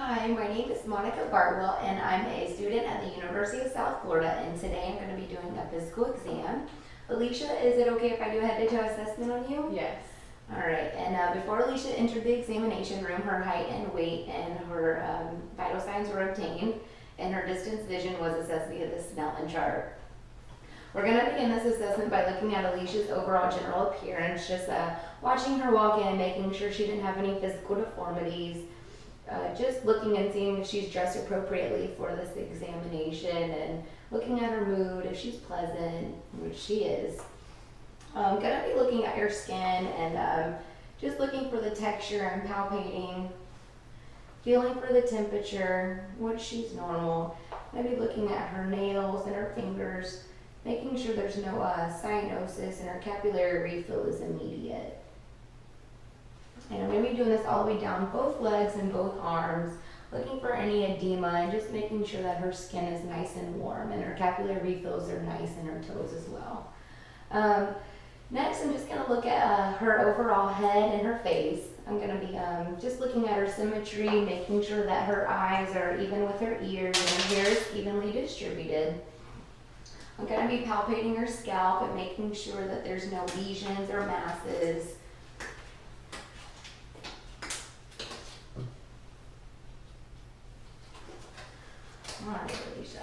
Hi, my name is Monica Bartwell and I'm a student at the University of South Florida, and today I'm going to be doing a physical exam. Alicia, is it okay if I do a head-to-toe assessment on you? Yes. Alright, and before Alicia entered the examination room, her height and weight and her vital signs were obtained, and her distance vision was assessed via the Snellen chart. We're going to begin this assessment by looking at Alicia's overall general appearance, just watching her walk in, making sure she didn't have any physical deformities, just looking and seeing if she's dressed appropriately for this examination, and looking at her mood, if she's pleasant, which she is. I'm going to be looking at your skin and just looking for the texture and palpating, feeling for the temperature, which she's normal. I'm going to be looking at her nails and her fingers, making sure there's no cyanosis and her capillary refill is immediate. And I'm going to be doing this all the way down both legs and both arms, looking for any edema and just making sure that her skin is nice and warm and her capillary refills are nice in her toes as well. Next, I'm just going to look at her overall head and her face. I'm going to be just looking at her symmetry, making sure that her eyes are even with her ears and her hair is evenly distributed. I'm going to be palpating her scalp and making sure that there's no lesions or masses. All right, Alicia.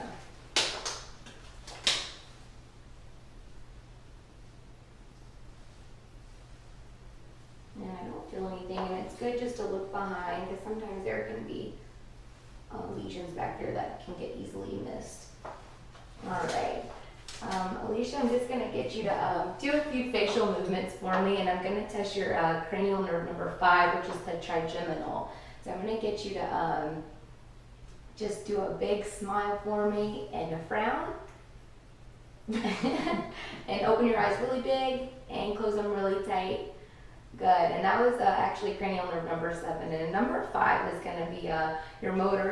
And I don't feel anything, and it's good just to look behind because sometimes there can be lesions back there that can get easily missed. All right. Alicia, I'm just going to get you to do a few facial movements for me, and I'm going to test your cranial nerve number 5, which is the trigeminal. So I'm going to get you to just do a big smile for me and a frown. And open your eyes really big and close them really tight. Good. And that was actually cranial nerve number 7. And number 5 is going to be your motor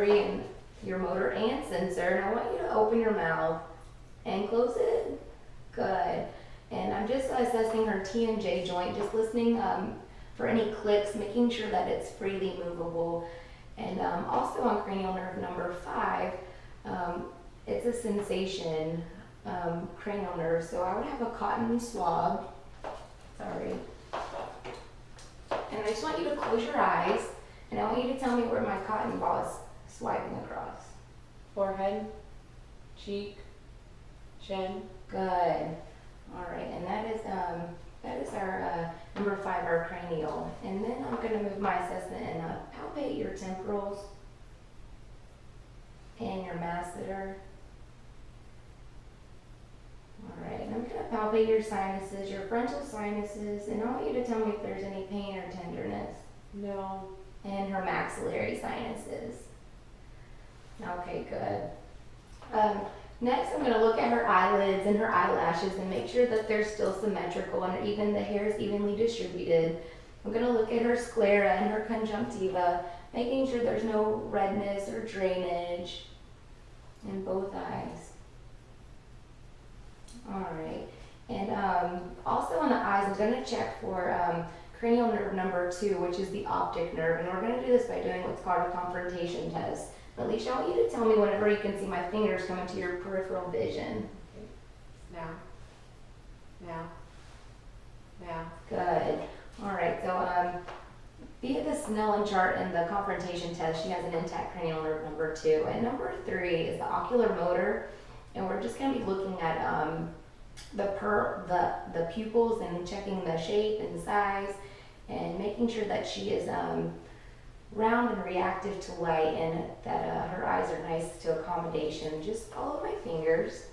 and sensor. And I want you to open your mouth and close it. Good. And I'm just assessing her T&J joint, just listening for any clicks, making sure that it's freely movable. And also on cranial nerve number 5, it's a sensation cranial nerve. So I would have a cotton swab. Sorry. And I just want you to close your eyes, and I want you to tell me where my cotton ball is swiping across. Forehead, cheek, chin. Good. All right, and that is our number 5, our cranial. And then I'm going to move my assessment and palpate your temporals and your masseter. All right, and I'm going to palpate your sinuses, your frontal sinuses, and I want you to tell me if there's any pain or tenderness. No. And her maxillary sinuses. Okay, good. Next, I'm going to look at her eyelids and her eyelashes and make sure that they're still symmetrical and even the hair is evenly distributed. I'm going to look at her sclera and her conjunctiva, making sure there's no redness or drainage in both eyes. All right. And also on the eyes, I'm going to check for cranial nerve number 2, which is the optic nerve. And we're going to do this by doing what's called a confrontation test. Alicia, I want you to tell me whenever you can see my fingers come into your peripheral vision. Okay. Now. Now. Now. Good. All right. So via the Snellen chart and the confrontation test, she has an intact cranial nerve number 2. And number 3 is the ocular motor. And we're just going to be looking at the pupils and checking the shape and size and making sure that she is round and reactive to light and that her eyes are nice to accommodation. Just follow my fingers.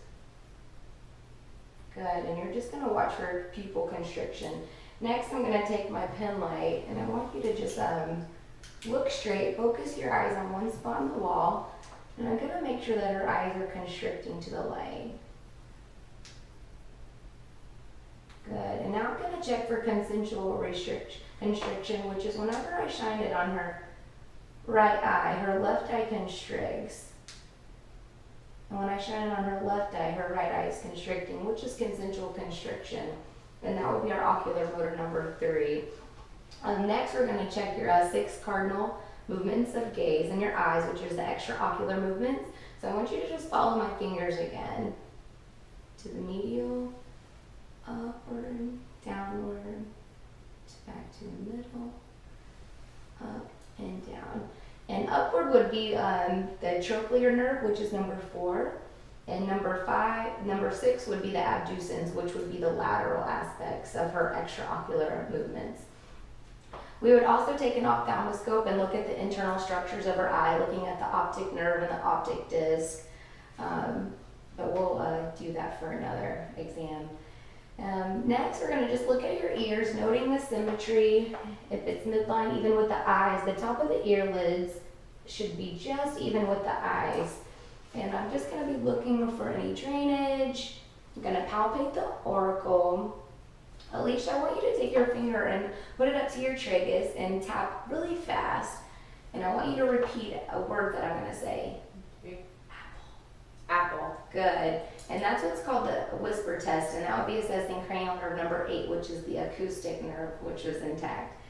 Good. And you're just going to watch for pupil constriction. Next, I'm going to take my pen light and I want you to just look straight, focus your eyes on one spot on the wall. And I'm going to make sure that her eyes are constricting to the light. Good. And now I'm going to check for consensual constriction, which is whenever I shine it on her right eye, her left eye constricts. And when I shine it on her left eye, her right eye is constricting, which is consensual constriction. And that would be our ocular motor number 3. Next, we're going to check your 6 cardinal movements of gaze in your eyes, which is the extraocular movements. So I want you to just follow my fingers again. To the medial, upward, downward, back to the middle, up and down. And upward would be the trochlear nerve, which is number 4. And number 6 would be the abducens, which would be the lateral aspects of her extraocular movements. We would also take an ophthalmoscope and look at the internal structures of her eye, looking at the optic nerve and the optic disc. But we'll do that for another exam. Next, we're going to just look at your ears, noting the symmetry. If it's midline, even with the eyes, the top of the earlids should be just even with the eyes. And I'm just going to be looking for any drainage. I'm going to palpate the auricle. Alicia, I want you to take your finger and put it up to your tragus and tap really fast. And I want you to repeat a word that I'm going to say. Apple. Good. And that's what's called the whisper test, and that would be assessing cranial nerve number 8, which is the acoustic nerve, which is intact.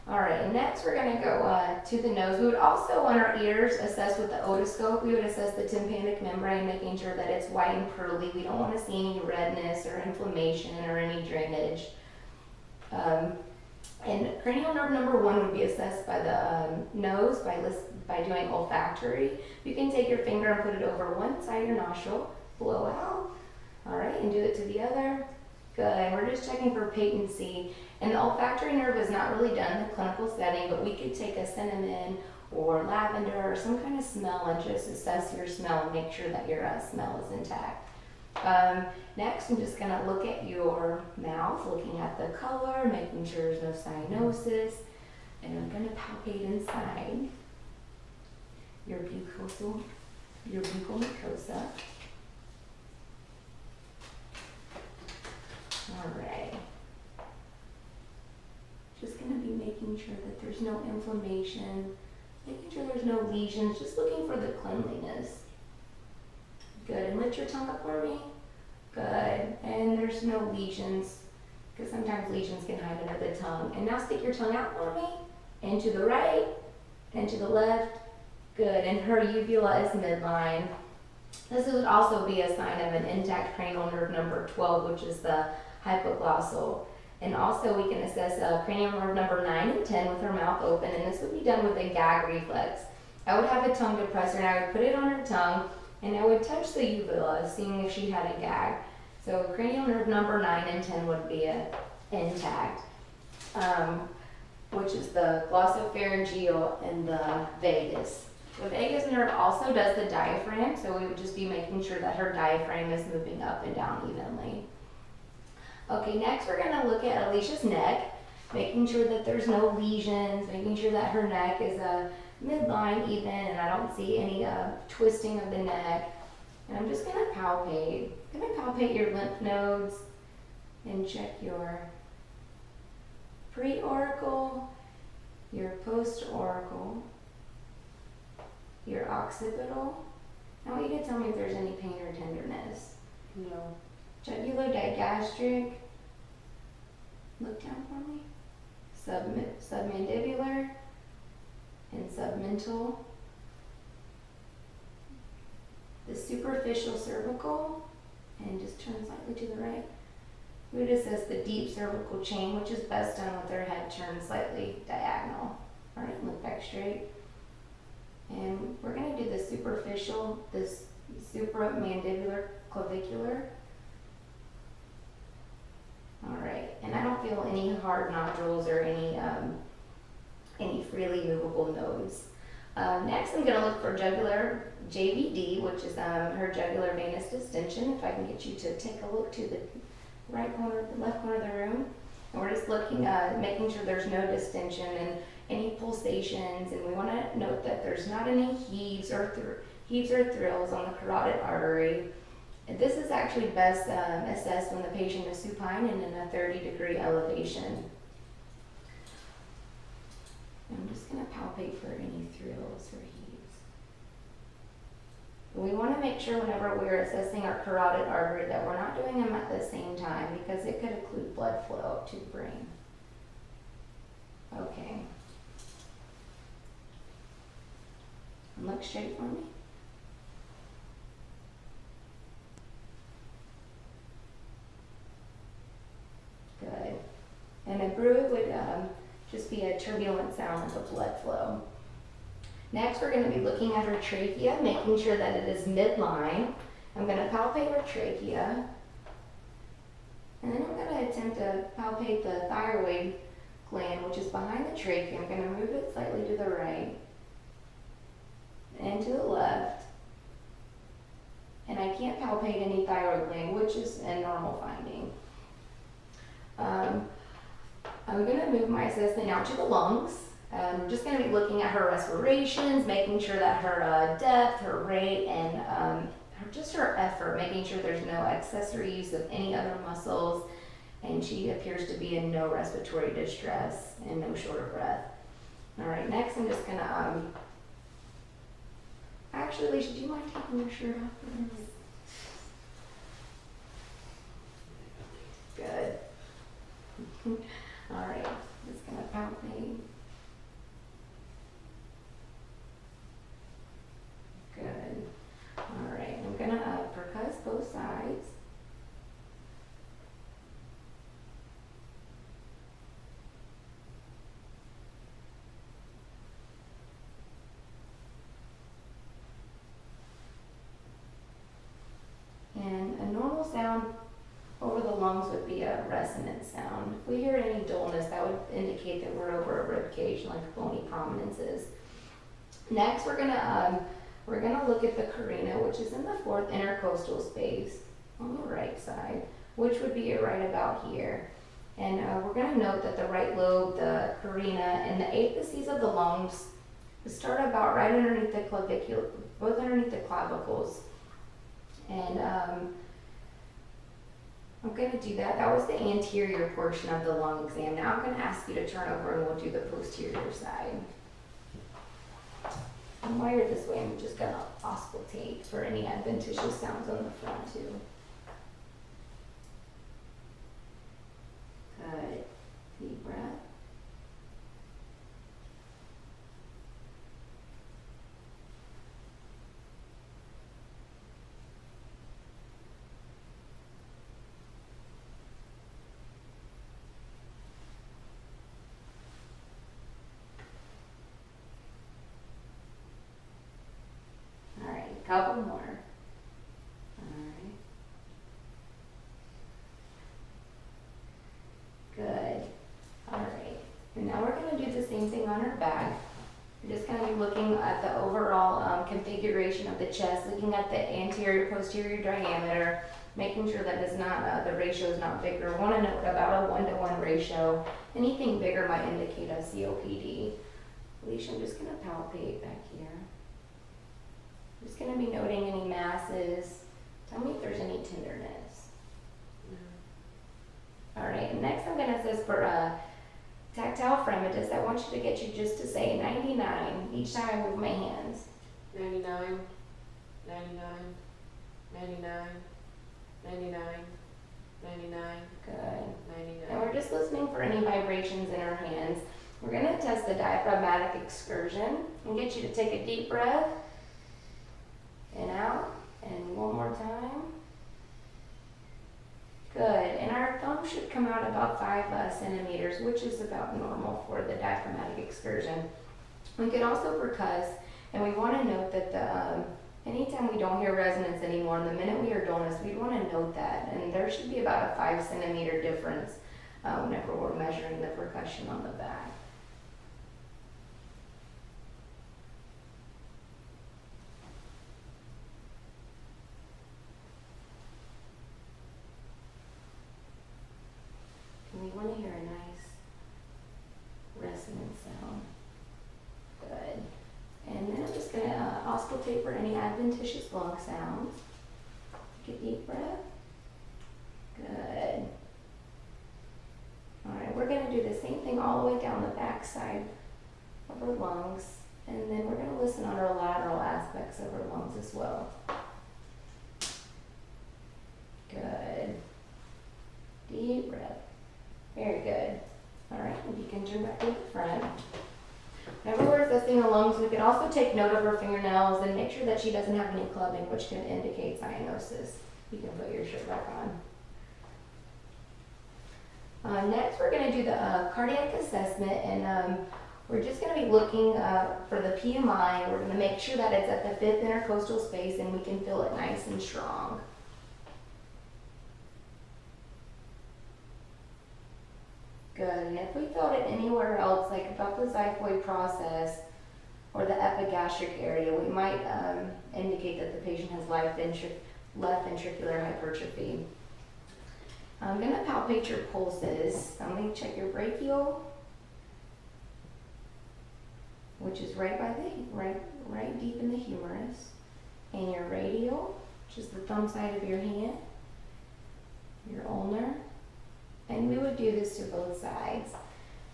All right, and next we're going to go to the nose. We would also, on our ears, assess with the otoscope. We would assess the tympanic membrane, making sure that it's white and pearly. We don't want to see any redness or inflammation or any drainage. And cranial nerve number 1 would be assessed by the nose by doing olfactory. You can take your finger and put it over one side of your nostril, blow out. All right, and do it to the other. Good, and we're just checking for patency. And the olfactory nerve is not really done in the clinical setting, but we could take a cinnamon or lavender or some kind of smell and just assess your smell and make sure that your smell is intact. Next, I'm just going to look at your mouth, looking at the color, making sure there's no cyanosis, and I'm going to palpate inside your buccal mucosa. All right. Just going to be making sure that there's no inflammation, making sure there's no lesions, just looking for the cleanliness. Good, and lift your tongue up for me. Good, and there's no lesions, because sometimes lesions can hide under the tongue. And now stick your tongue out for me, and to the right, and to the left. Good, and her uvula is midline. This would also be a sign of an intact cranial nerve number 12, which is the hypoglossal. And also we can assess cranial nerve number 9 and 10 with her mouth open, and this would be done with a gag reflex. I would have a tongue depressor, and I would put it on her tongue, and I would touch the uvula, seeing if she had a gag. So cranial nerve number 9 and 10 would be intact, which is the glossopharyngeal and the vagus. The vagus nerve also does the diaphragm, so we would just be making sure that her diaphragm is moving up and down evenly. Okay, next we're going to look at Alicia's neck, making sure that there's no lesions, making sure that her neck is midline even, and I don't see any twisting of the neck. And I'm just going to palpate. I'm going to palpate your lymph nodes and check your pre-auricle, your post-auricle, your occipital. I want you to tell me if there's any pain or tenderness. No. Jugulo-digastric. Look down for me. Submandibular and submental. The superficial cervical, and just turn slightly to the right. We would assess the deep cervical chain, which is best done with her head turned slightly diagonal. All right, look back straight. And we're going to do the superficial, this supramandibular clavicular. All right, and I don't feel any hard nodules or any freely movable nodes. Next, I'm going to look for jugular JVD, which is her jugular venous distension. If I can get you to take a look to the right corner, the left corner of the room. And we're just looking, making sure there's no distension and any pulsations. And we want to note that there's not any heaves or thrills on the carotid artery. And this is actually best assessed when the patient is supine and in a 30-degree elevation. I'm just going to palpate for any thrills or heaves. We want to make sure whenever we're assessing our carotid artery that we're not doing them at the same time, because it could occlude blood flow up to the brain. Okay. look straight for me. Good. And a brew would just be a turbulent sound of blood flow. Next, we're going to be looking at her trachea, making sure that it is midline. I'm going to palpate her trachea. And then I'm going to attempt to palpate the thyroid gland, which is behind the trachea. I'm going to move it slightly to the right and to the left. And I can't palpate any thyroid gland, which is a normal finding. I'm going to move my assessment now to the lungs. We're just going to be looking at her respirations, making sure that her depth, her rate, and just her effort, making sure there's no accessory use of any other muscles, and she appears to be in no respiratory distress and no short of breath. All right, next I'm just going to, actually, Alicia, do you mind taking your shirt off for this? Good. All right, just going to palpate. Good. All right, I'm going to percuss both sides. And a normal sound over the lungs would be a resonant sound. If we hear any dullness, that would indicate that we're over a rib cage, like bony prominences. Next, we're gonna look at the carina, which is in the fourth intercostal space on the right side, which would be right about here. And we're gonna note that the right lobe, the carina, and the apices of the lungs start about right underneath the clavicle, both underneath the clavicles. And I'm going to do that. That was the anterior portion of the lung exam. Now I'm going to ask you to turn over and we'll do the posterior side. And while you're this way, I'm just going to auscultate for any adventitious sounds on the front too. Good. Deep breath. Couple more. Alright. Good. Alright. And now we're going to do the same thing on her back. We're just going to be looking at the overall configuration of the chest, looking at the anterior posterior diameter, making sure that it's not, the ratio is not bigger. We want to note about a 1-to-1 ratio. Anything bigger might indicate a COPD. Alicia, I'm just going to palpate back here. I'm just going to be noting any masses. Tell me if there's any tenderness. All right, and next I'm going to assess for tactile fremitus. I want you to get you just to say 99 each time I move my hands. 99, 99, 99, 99, 99. Good. 99. And we're just listening for any vibrations in our hands. We're going to test the diaphragmatic excursion and get you to take a deep breath. And out, and one more time. Good, and our thumb should come out about 5 centimeters, which is about normal for the diaphragmatic excursion. We could also percuss, and we want to note that anytime we don't hear resonance anymore, and the minute we hear dullness, we want to note that, and there should be about a 5 centimeter difference whenever we're measuring the percussion on the back. We want to hear a nice resonant sound. Good. And then I'm just going to auscultate for any adventitious lung sounds. Take a deep breath. Good. All right, we're going to do the same thing all the way down the back side of our lungs. And then we're going to listen on our lateral aspects of our lungs as well. Good. Deep breath. Very good. All right, and you can turn back to the front. Remember, we're assessing assessing the lungs, we can also take note of her fingernails and make sure that she doesn't have any clubbing, which can indicate cyanosis. You can put your shirt back on. Next, we're going to do the cardiac assessment, and we're just going to be looking for the PMI. We're going to make sure that it's at the 5th intercostal space and we can feel it nice and strong. Good, and if we felt it anywhere else, like about the xiphoid process or the epigastric area, we might indicate that the patient has left ventricular hypertrophy. I'm going to palpate your pulses. I'm going to check your brachial, which is right deep in the humerus, and your radial, which is the thumb side of your hand, your ulnar, and we would do this to both sides.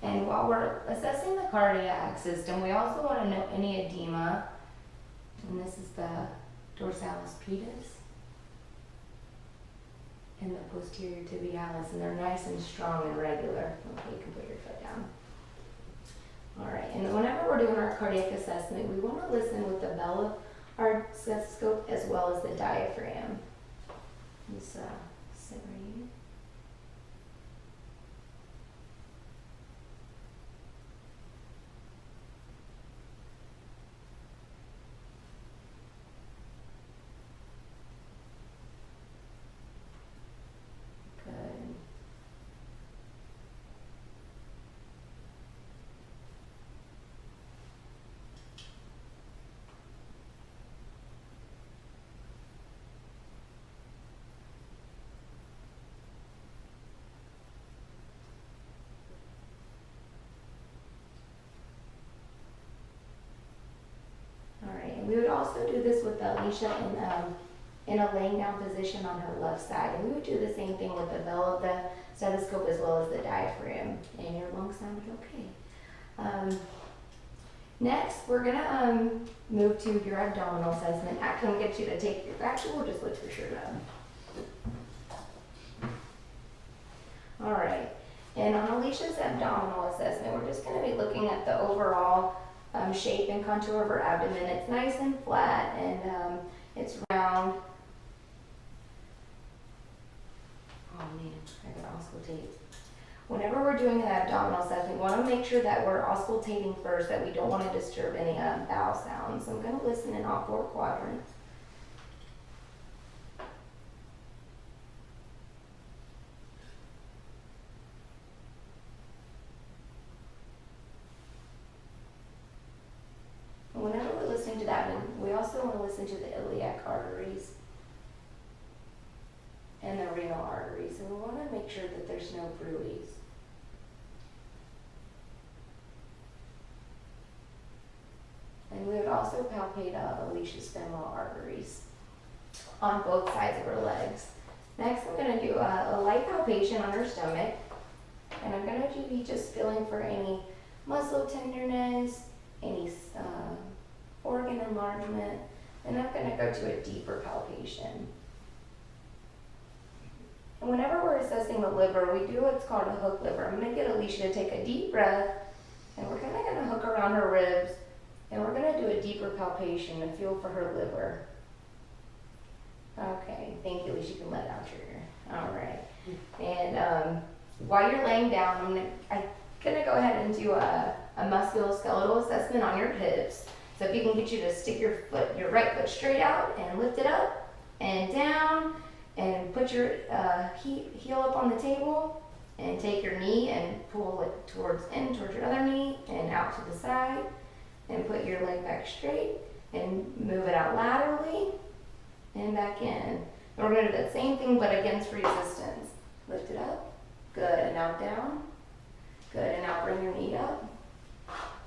And while we're assessing the cardiac system, we also want to note any edema, and this is the dorsalis pedis and the posterior tibialis, and they're nice and strong and regular. Okay, you can put your foot down. All right, and whenever we're doing our cardiac assessment, we want to listen with the bell of our stethoscope as well as the diaphragm. Just sit right here. We would also do this with Alicia in a laying down position on her left side. And we would do the same thing with the bell of the stethoscope as well as the diaphragm. And your lungs sounded okay. Next, we're going to move to your abdominal assessment. Actually, we'll get you to take we'll just lift your shirt up. All right. And on Alicia's abdominal assessment, we're just going to be looking at the overall shape and contour of her abdomen. It's nice and flat, and it's round. Oh man, I got auscultate. Whenever we're doing an abdominal assessment, we want to make sure that we're auscultating first, that we don't want to disturb any bowel sounds. So I'm going to listen in all 4 quadrants. Whenever we're listening to that, we also want to listen to the iliac arteries and the renal arteries, and we want to make sure that there's no bruits. And we would also palpate Alicia's femoral arteries on both sides of her legs. Next, I'm going to do a light palpation on her stomach, and I'm going to be just feeling for any muscle tenderness, any organ enlargement, and I'm going to go to a deeper palpation. And whenever we're assessing the liver, we do what's called a hook liver. I'm going to get Alicia to take a deep breath, and we're kind of going to hook around her ribs, and we're going to do a deeper palpation and feel for her liver. Okay, thank you, Alicia. You can let out your, all right. And while you're laying down, I'm gonna go ahead and do a musculoskeletal assessment on your hips. So if you can get you to stick your right foot straight out and lift it up and down, and put your heel up on the table, and take your knee and pull it towards your other knee and out to the side, and put your leg back straight and move it out laterally and back in. And we're going to do that same thing but against resistance. Lift it up. Good. And now down. Good. And now bring your knee up.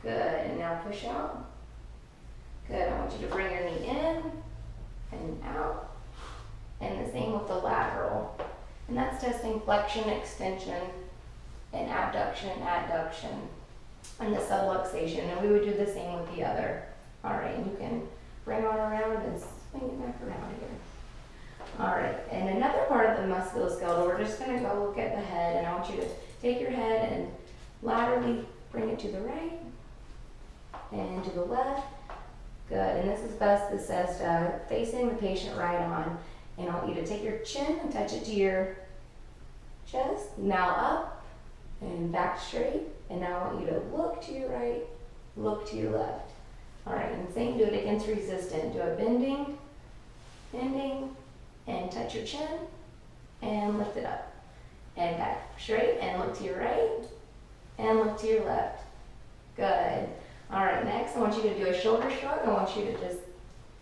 Good. And now push out. Good. I want you to bring your knee in and out. And the same with the lateral. And that's testing flexion, extension, and abduction, adduction, and the subluxation. And we would do the same with the other. All right, and you can bring on around and swing it back around here. All right, and another part of the musculoskeletal, we're just going to go look at the head, and I want you to take your head and laterally bring it to the right and to the left. Good, and this is best assessed facing the patient right on. And I want you to take your chin and touch it to your chest. Now up and back straight. And now I want you to look to your right, look to your left. All right, and same, do it against resistant. Do a bending, and touch your chin and lift it up. And back straight and look to your right and look to your left. Good. All right, next I want you to do a shoulder shrug. I want you to just,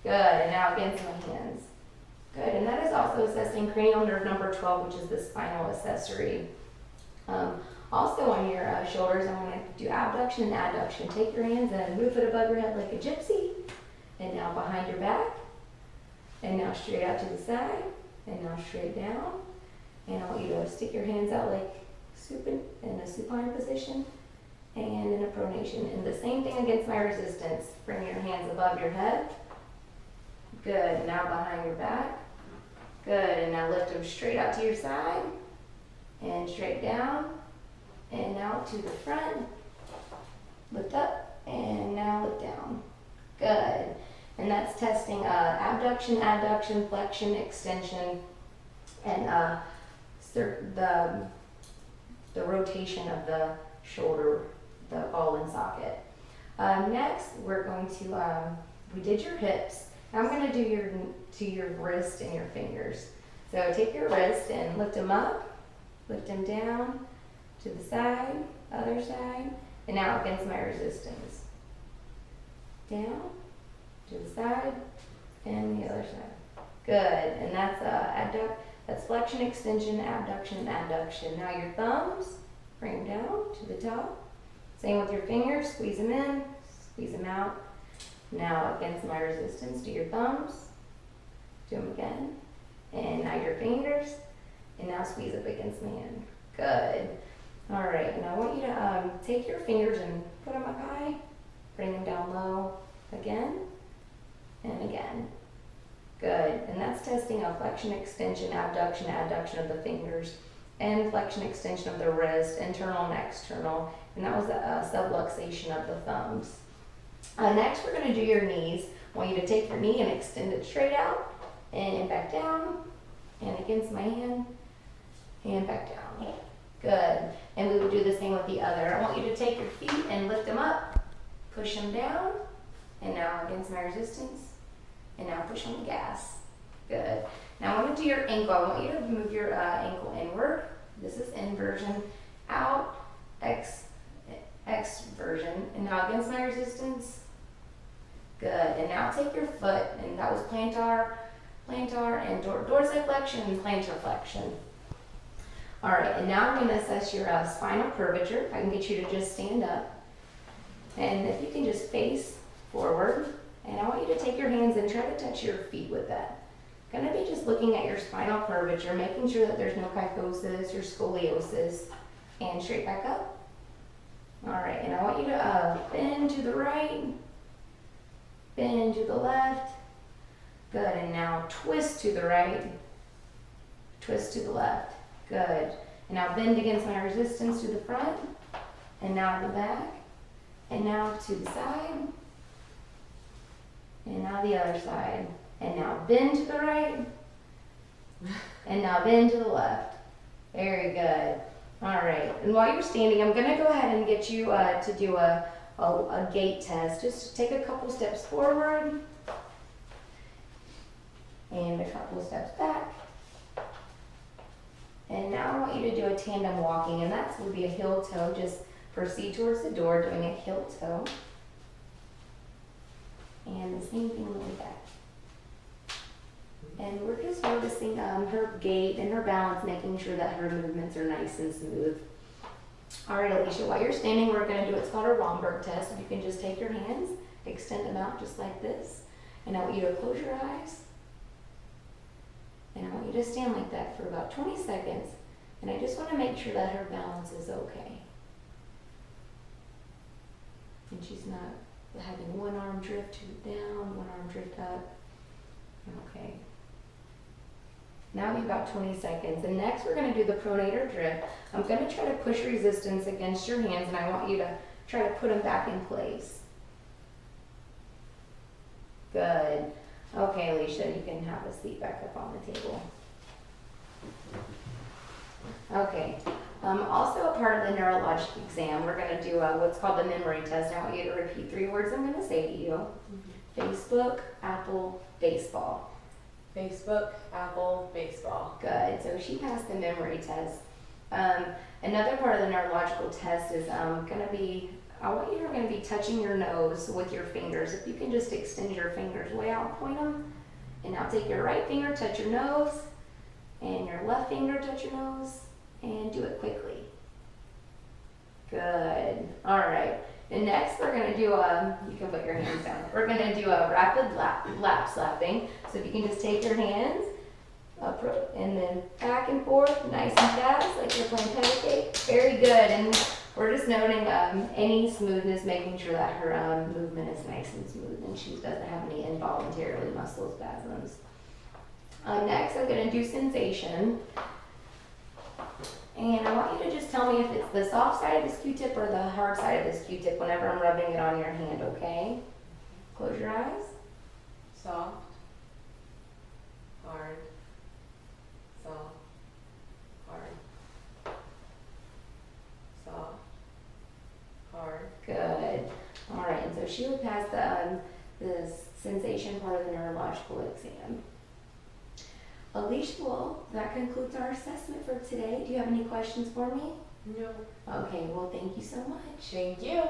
good, and now against my hands. Good, and that is also assessing cranial nerve number 12, which is the spinal accessory. Also on your shoulders, I want to do abduction and adduction. Take your hands and move it above your head like a gypsy. And now behind your back. And now straight out to the side. And now straight down. And I want you to stick your hands out like supine, in a supine position. And in a pronation. And the same thing against my resistance. Bring your hands above your head. Good, now behind your back. Good, and now lift them straight out to your side. And straight down. And now to the front. Lift up, and now lift down. Good. And that's testing abduction, adduction, flexion, extension, and the rotation of the shoulder, the ball and socket. Next, we're going to, we did your hips. Now I'm going to do your wrist and your fingers. So take your wrist and lift them up, lift them down, to the side, other side, and now against my resistance. Down, to the side, and the other side. Good, and that's flexion, extension, abduction, and adduction. Now your thumbs, bring them down to the top. Same with your fingers, squeeze them in, squeeze them out. Now against my resistance, do your thumbs, do them again. And now your fingers, and now squeeze up against my hand. Good. All right, and I want you to take your fingers and put them up high, bring them down low, again, and again. Good, and that's testing a flexion, extension, abduction, adduction of the fingers, and flexion, extension of the wrist, internal and external, and that was a subluxation of the thumbs. Next, we're gonna do your knees. I want you to take your knee and extend it straight out, and back down, and against my hand, and back down. Good. And we will do the same with the other. I want you to take your feet and lift them up, push them down, and now against my resistance, and now push on the gas. Good. Now I want to do your ankle. I want you to move your ankle inward. This is inversion, out, exversion, and now against my resistance. Good. And now take your foot, and that was plantar, and dorsiflexion and plantar flexion. All right, and now I'm going to assess your spinal curvature. If I can get you to just stand up. And if you can just face forward. And I want you to take your hands and try to touch your feet with that. Going to be just looking at your spinal curvature, making sure that there's no kyphosis or scoliosis. And straight back up. All right, and I want you to bend to the right, bend to the left. Good, and now twist to the right, twist to the left. Good. And now bend against my resistance to the front, and now to the back, and now to the side, and now the other side. And now bend to the right, and now bend to the left. Very good. All right. And while you're standing, I'm going to go ahead and get you to do a gait test. Just take a couple steps forward, and a couple steps back. And now I want you to do a tandem walking, and that would be a heel toe. Just proceed towards the door, doing a heel toe. And the same thing on the way back. And we're just noticing her gait and her balance, making sure that her movements are nice and smooth. All right, Alicia, while you're standing, we're going to do what's called a Romberg test. You can just take your hands, extend them out just like this. And I want you to close your eyes. And I want you to stand like that for about 20 seconds. And I just want to make sure that her balance is okay. And she's not having one arm drift down, one arm drift up. Okay. Now we have about 20 seconds. And next we're going to do the pronator drift. I'm going to try to push resistance against your hands, and I want you to try to put them back in place. Good. Okay, Alicia, you can have a seat back up on the table. Okay. Also a part of the neurologic exam, we're going to do what's called the memory test. I want you to repeat 3 words I'm going to say to you. Facebook, Apple, baseball. Facebook, Apple, baseball. Good. So she passed the memory test. Another part of the neurological test is going to be, I want you to going to be touching your nose with your fingers. If you can just extend your fingers way out, point them, and now take your right finger, touch your nose, and your left finger, touch your nose, and do it quickly. Good. All right. And next we're going to do you can put your hands down. We're going to do a rapid lap slapping. So if you can just take your hands up and then back and forth, nice and fast, like you're playing patty cake. Very good. And we're just noting any smoothness, making sure that her movement is nice and smooth and she doesn't have any involuntarily muscle spasms. Next I'm going to do sensation. And I want you to just tell me if it's the soft side of this Q-tip or the hard side of this Q-tip whenever I'm rubbing it on your hand, okay? Close your eyes. Soft, hard, soft, hard, soft, hard. Good. All right, and so she would pass the sensation part of the neurological exam. Alicia, well, that concludes our assessment for today. Do you have any questions for me? No. Okay, well, thank you so much. Thank you.